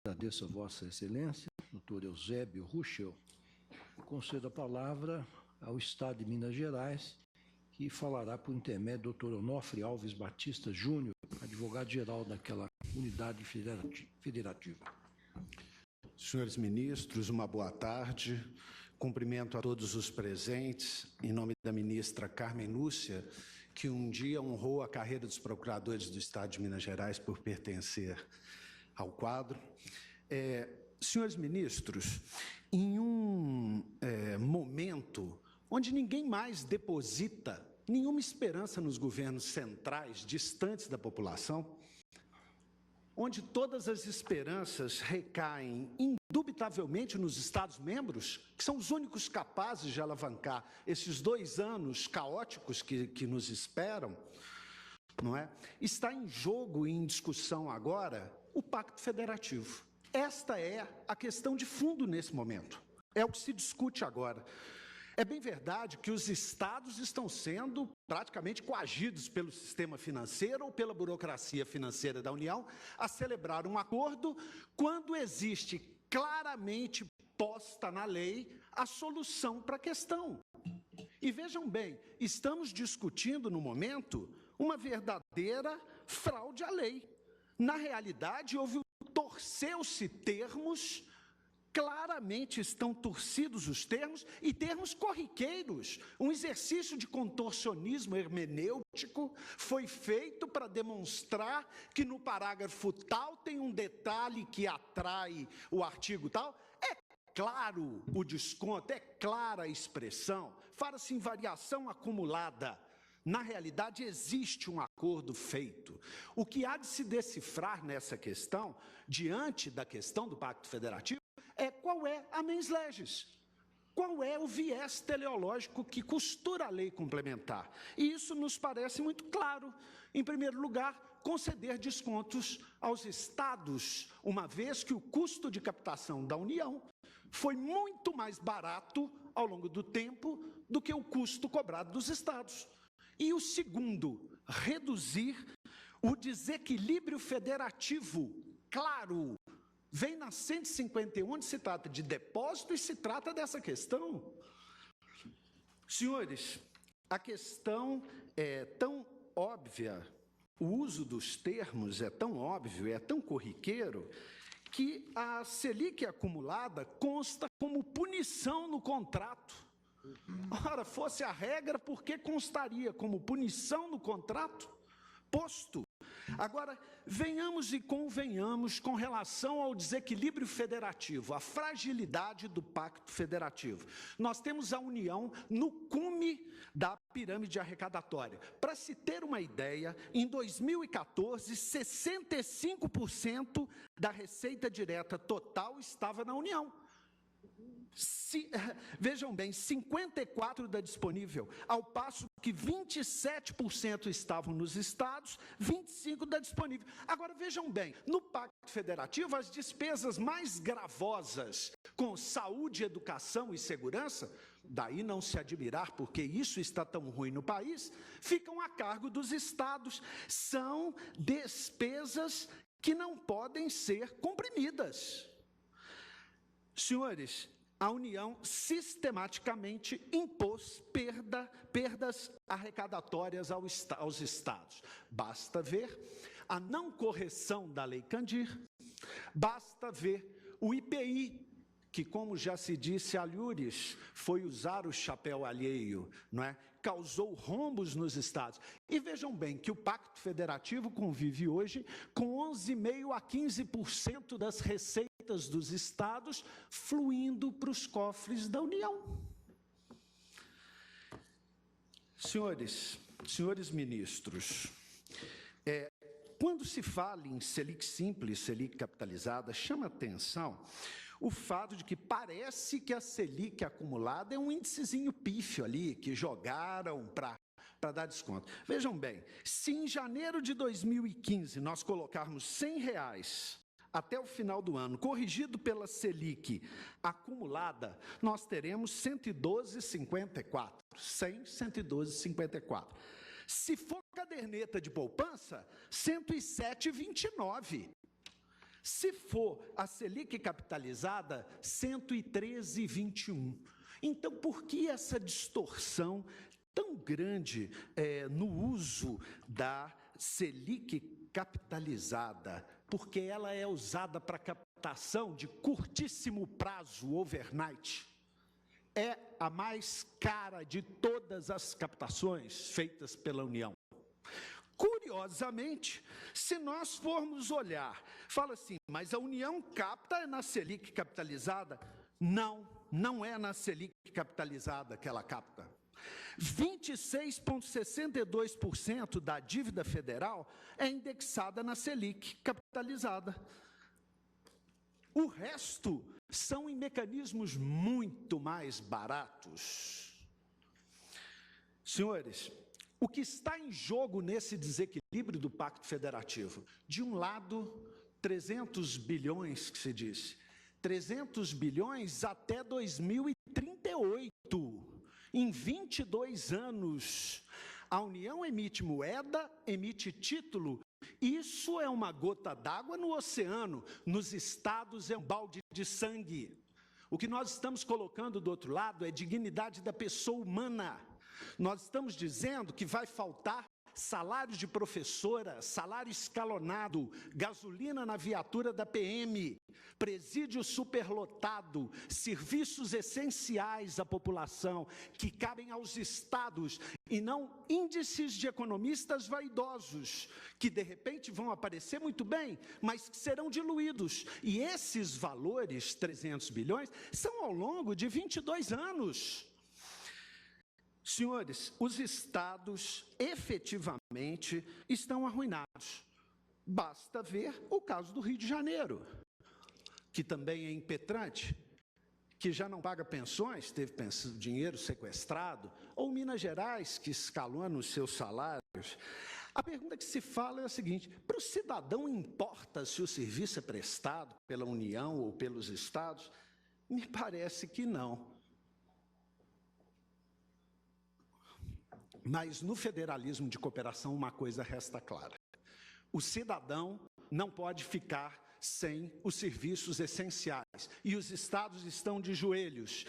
Agradeço a Vossa Excelência, doutor Eusébio Ruschel. Concedo a palavra ao Estado de Minas Gerais, que falará por intermédio do doutor Onofre Alves Batista Júnior, advogado-geral daquela unidade federativa. Senhores ministros, uma boa tarde. Cumprimento a todos os presentes, em nome da ministra Carmen Lúcia, que um dia honrou a carreira dos procuradores do Estado de Minas Gerais por pertencer ao quadro. Senhores ministros, em um momento onde ninguém mais deposita nenhuma esperança nos governos centrais, distantes da população, onde todas as esperanças recaem indubitavelmente nos Estados-membros, que são os únicos capazes de alavancar esses 2 anos caóticos que nos esperam, não é? Está em jogo e em discussão agora o Pacto Federativo. Esta é a questão de fundo nesse momento. É o que se discute agora. É bem verdade que os estados estão sendo praticamente coagidos pelo sistema financeiro ou pela burocracia financeira da União a celebrar um acordo quando existe claramente posta na lei a solução para a questão. E vejam bem, estamos discutindo no momento uma verdadeira fraude à lei. Na realidade, torceu-se termos, claramente estão torcidos os termos, e termos corriqueiros. Um exercício de contorcionismo hermenêutico foi feito para demonstrar que no parágrafo tal tem um detalhe que atrai o artigo tal. É claro o desconto, é clara a expressão, fala-se em variação acumulada. Na realidade, existe um acordo feito. O que há de se decifrar nessa questão, diante da questão do Pacto Federativo, é qual é a mens legis, qual é o viés teleológico que costura a lei complementar. E isso nos parece muito claro. Em primeiro lugar, conceder descontos aos estados, uma vez que o custo de captação da União foi muito mais barato ao longo do tempo do que o custo cobrado dos estados. E o segundo, reduzir o desequilíbrio federativo. Claro, vem na 151, onde se trata de depósito e se trata dessa questão. Senhores, a questão é tão óbvia, o uso dos termos é tão óbvio, é tão corriqueiro, que a Selic acumulada consta como punição no contrato. Ora, fosse a regra, por que constaria como punição no contrato? Posto. Agora, venhamos e convenhamos com relação ao desequilíbrio federativo, a fragilidade do Pacto Federativo. Nós temos a União no cume da pirâmide arrecadatória. Para se ter uma ideia, em 2014, 65% da receita direta total estava na União. Vejam bem, 54% da disponível, ao passo que 27% estavam nos estados, 25% da disponível. Agora, vejam bem, no Pacto Federativo, as despesas mais gravosas com saúde, educação e segurança, daí não se admirar porque isso está tão ruim no país, ficam a cargo dos estados. São despesas que não podem ser comprimidas. Senhores, a União sistematicamente impôs perdas arrecadatórias aos estados. Basta ver a não correção da Lei Candir, basta ver o IPI, que, como já se disse alhures, foi usar o chapéu alheio, não é? Causou rombos nos estados. E vejam bem que o Pacto Federativo convive hoje com 11,5% a 15% das receitas dos estados fluindo para os cofres da União. Senhores ministros, quando se fala em Selic simples, Selic capitalizada, chama atenção o fato de que parece que a Selic acumulada é um índicezinho pífio ali, que jogaram para dar desconto. Vejam bem, se em janeiro de 2015 nós colocarmos R$100 até o final do ano, corrigido pela Selic acumulada, nós teremos 112,54. 112,54. Se for caderneta de poupança, 107,29. Se for a Selic capitalizada, 113,21. Então, por que essa distorção tão grande no uso da Selic capitalizada? Porque ela é usada para captação de curtíssimo prazo, overnight. É a mais cara de todas as captações feitas pela União. Curiosamente, se nós formos olhar, fala assim, mas a União capta na Selic capitalizada? Não, não é na Selic capitalizada que ela capta. 26,62% da dívida federal é indexada na Selic capitalizada. O resto são em mecanismos muito mais baratos. Senhores, o que está em jogo nesse desequilíbrio do Pacto Federativo? De um lado, 300 bilhões, que se diz, 300 bilhões até 2038. Em 22 anos, a União emite moeda, emite título. Isso é uma gota d'água no oceano. Nos estados é um balde de sangue. O que nós estamos colocando do outro lado é dignidade da pessoa humana. Nós estamos dizendo que vai faltar salário de professora, salário escalonado, gasolina na viatura da PM, presídio superlotado, serviços essenciais à população, que cabem aos estados, e não índices de economistas vaidosos, que de repente vão aparecer muito bem, mas que serão diluídos. E esses valores, 300 bilhões, são ao longo de 22 anos. Senhores, os estados efetivamente estão arruinados. Basta ver o caso do Rio de Janeiro, que também é impetrante, que já não paga pensões, teve dinheiro sequestrado, ou Minas Gerais, que escalona os seus salários. A pergunta que se fala é a seguinte: para o cidadão importa se o serviço é prestado pela União ou pelos estados? Me parece que não. Mas no federalismo de cooperação uma coisa resta clara: o cidadão não pode ficar sem os serviços essenciais. E os estados estão de joelhos,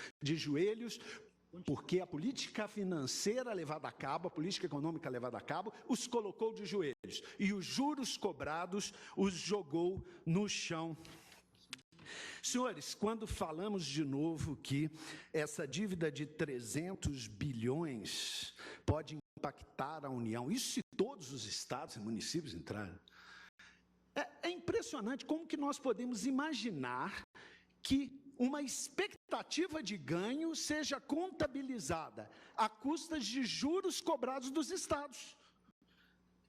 porque a política financeira levada a cabo, a política econômica levada a cabo, os colocou de joelhos. E os juros cobrados os jogou no chão. Senhores, quando falamos de novo que essa dívida de 300 bilhões pode impactar a União, isso se todos os estados e municípios entrarem, é impressionante como que nós podemos imaginar que uma expectativa de ganho seja contabilizada à custa de juros cobrados dos estados.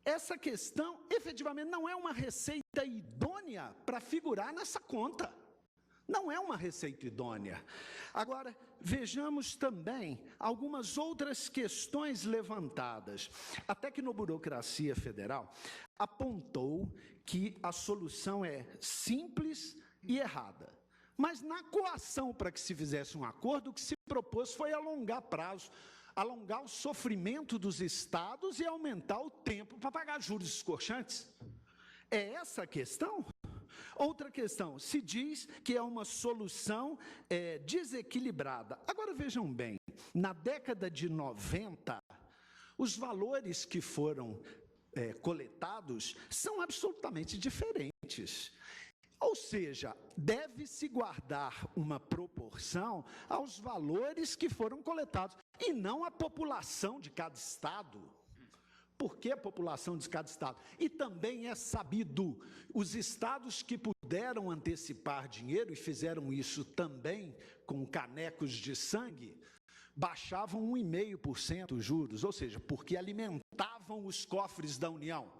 Essa questão, efetivamente, não é uma receita idônea para figurar nessa conta. Não é uma receita idônea. Agora, vejamos também algumas outras questões levantadas. A Tecnoburocracia Federal apontou que a solução é simples e errada. Mas na coação para que se fizesse um acordo, o que se propôs foi alongar prazo, alongar o sofrimento dos estados e aumentar o tempo para pagar juros escorchantes. É essa a questão? Outra questão, se diz que é uma solução desequilibrada. Agora vejam bem, na década de 90, os valores que foram coletados são absolutamente diferentes. Ou seja, deve-se guardar uma proporção aos valores que foram coletados, e não à população de cada estado. Por que a população de cada estado? E também é sabido, os estados que puderam antecipar dinheiro, e fizeram isso também com canecos de sangue, baixavam 1,5% os juros, ou seja, porque alimentavam os cofres da União.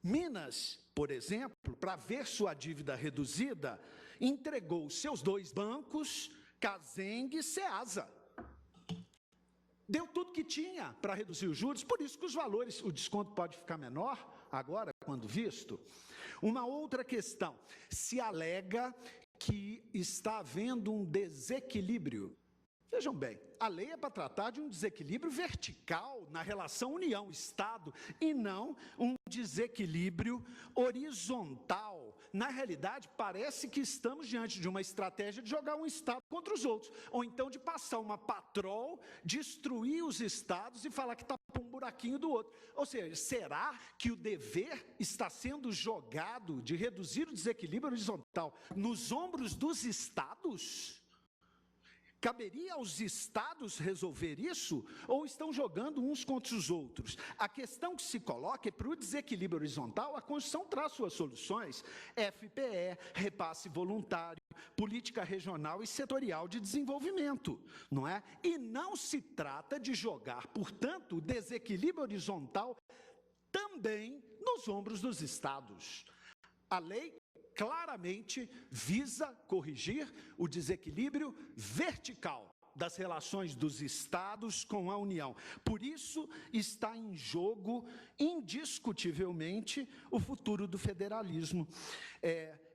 Minas, por exemplo, para ver sua dívida reduzida, entregou seus 2 bancos, Cazeng e Ceasa. Deu tudo que tinha para reduzir os juros, por isso que os valores, o desconto pode ficar menor agora, quando visto. Uma outra questão, se alega que está havendo um desequilíbrio. Vejam bem, a lei é para tratar de um desequilíbrio vertical na relação União-Estado e não um desequilíbrio horizontal na realidade, parece que estamos diante de uma estratégia de jogar um Estado contra os outros, ou então de passar uma patrol, destruir os Estados e falar que tapou um buraquinho do outro. Ou seja, será que o dever está sendo jogado de reduzir o desequilíbrio horizontal nos ombros dos Estados? Caberia aos Estados resolver isso, ou estão jogando uns contra os outros? A questão que se coloca é, para o desequilíbrio horizontal, a Constituição traz suas soluções: FPE, repasse voluntário, política regional e setorial de desenvolvimento, não é? E não se trata de jogar, portanto, o desequilíbrio horizontal também nos ombros dos Estados. A lei claramente visa corrigir o desequilíbrio vertical das relações dos Estados com a União. Por isso, está em jogo, indiscutivelmente, o futuro do federalismo.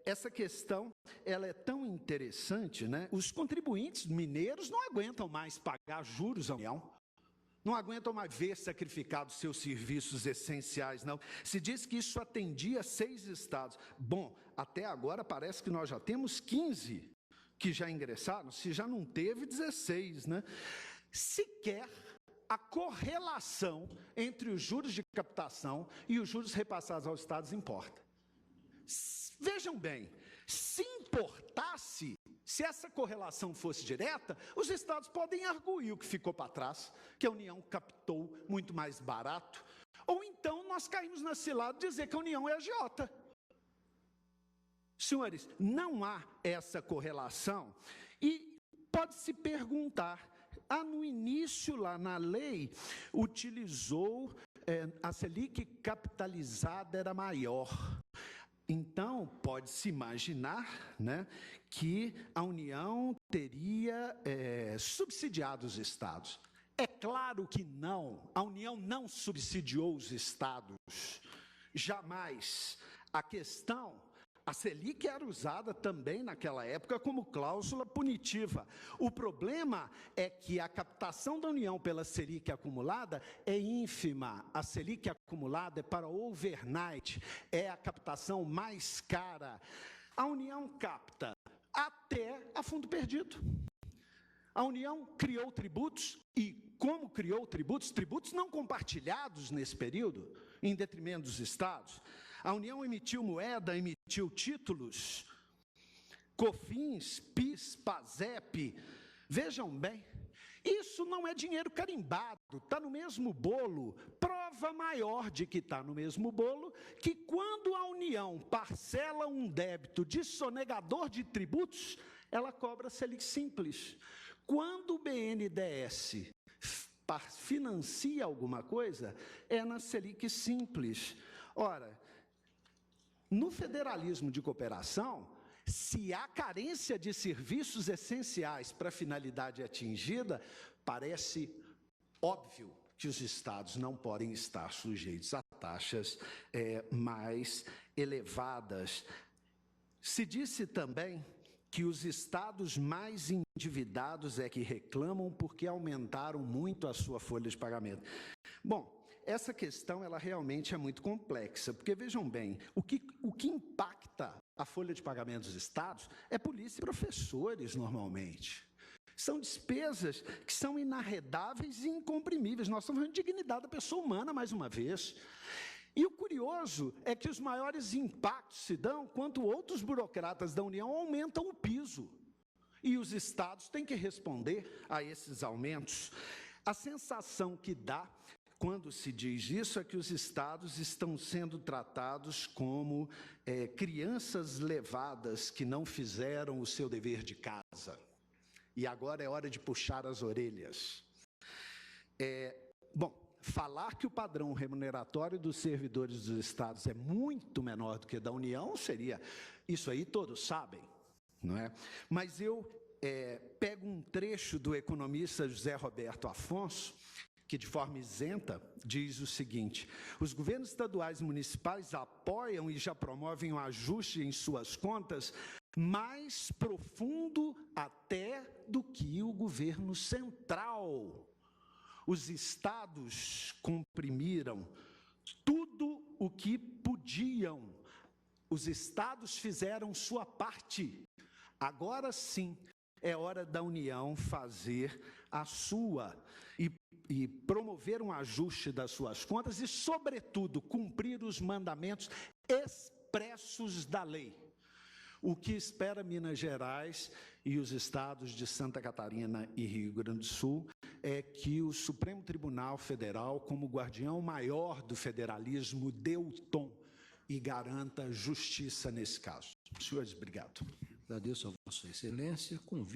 Essa questão, ela é tão interessante, né? Os contribuintes mineiros não aguentam mais pagar juros à União. Não aguentam mais ver sacrificados seus serviços essenciais, não. Se diz que isso atendia 6 estados. Bom, até agora parece que nós já temos 15 que já ingressaram, se já não teve 16, né? Sequer a correlação entre os juros de captação e os juros repassados aos estados importa. Vejam bem, se importasse, se essa correlação fosse direta, os estados podem arguir o que ficou para trás, que a União captou muito mais barato, ou então nós caímos na cilada de dizer que a União é agiota. Senhores, não há essa correlação e pode-se perguntar, no início lá na lei, utilizou a Selic capitalizada era maior. Então, pode-se imaginar, né, que a União teria subsidiado os estados. É claro que não, a União não subsidiou os estados, jamais. A questão, a Selic era usada também naquela época como cláusula punitiva. O problema é que a captação da União pela Selic acumulada é ínfima. A Selic acumulada é para overnight, é a captação mais cara. A União capta até a fundo perdido. A União criou tributos e, como criou tributos, tributos não compartilhados nesse período, em detrimento dos estados. A União emitiu moeda, emitiu títulos, COFINS, PIS, PASEP. Vejam bem, isso não é dinheiro carimbado, está no mesmo bolo. Prova maior de que está no mesmo bolo, que quando a União parcela um débito de sonegador de tributos, ela cobra Selic simples. Quando o BNDES financia alguma coisa, é na Selic simples. Ora, no federalismo de cooperação, se há carência de serviços essenciais para a finalidade atingida, parece óbvio que os estados não podem estar sujeitos a taxas mais elevadas. Se disse também que os estados mais endividados é que reclamam porque aumentaram muito a sua folha de pagamento. Bom, essa questão, ela realmente é muito complexa, porque, vejam bem, o que impacta a folha de pagamento dos estados é polícia e professores, normalmente. São despesas que são inarredáveis e incomprimíveis. Nós estamos falando de dignidade da pessoa humana, mais uma vez. E o curioso é que os maiores impactos se dão quando outros burocratas da União aumentam o piso. E os estados têm que responder a esses aumentos. A sensação que dá quando se diz isso é que os estados estão sendo tratados como crianças levadas que não fizeram o seu dever de casa. E agora é hora de puxar as orelhas. Bom, falar que o padrão remuneratório dos servidores dos estados é muito menor do que da União seria... Isso aí todos sabem, não é? Mas eu pego um trecho do economista José Roberto Afonso, que de forma isenta diz o seguinte: os governos estaduais e municipais apoiam e já promovem um ajuste em suas contas mais profundo até do que o governo central. Os estados comprimiram tudo o que podiam Os estados fizeram sua parte. Agora sim, é hora da União fazer a sua e promover um ajuste das suas contas e, sobretudo, cumprir os mandamentos expressos da lei. O que espera Minas Gerais e os estados de Santa Catarina e Rio Grande do Sul é que o Supremo Tribunal Federal, como guardião maior do federalismo, dê o tom e garanta justiça nesse caso. Senhores, obrigado. Agradeço a Vossa Excelência. Convido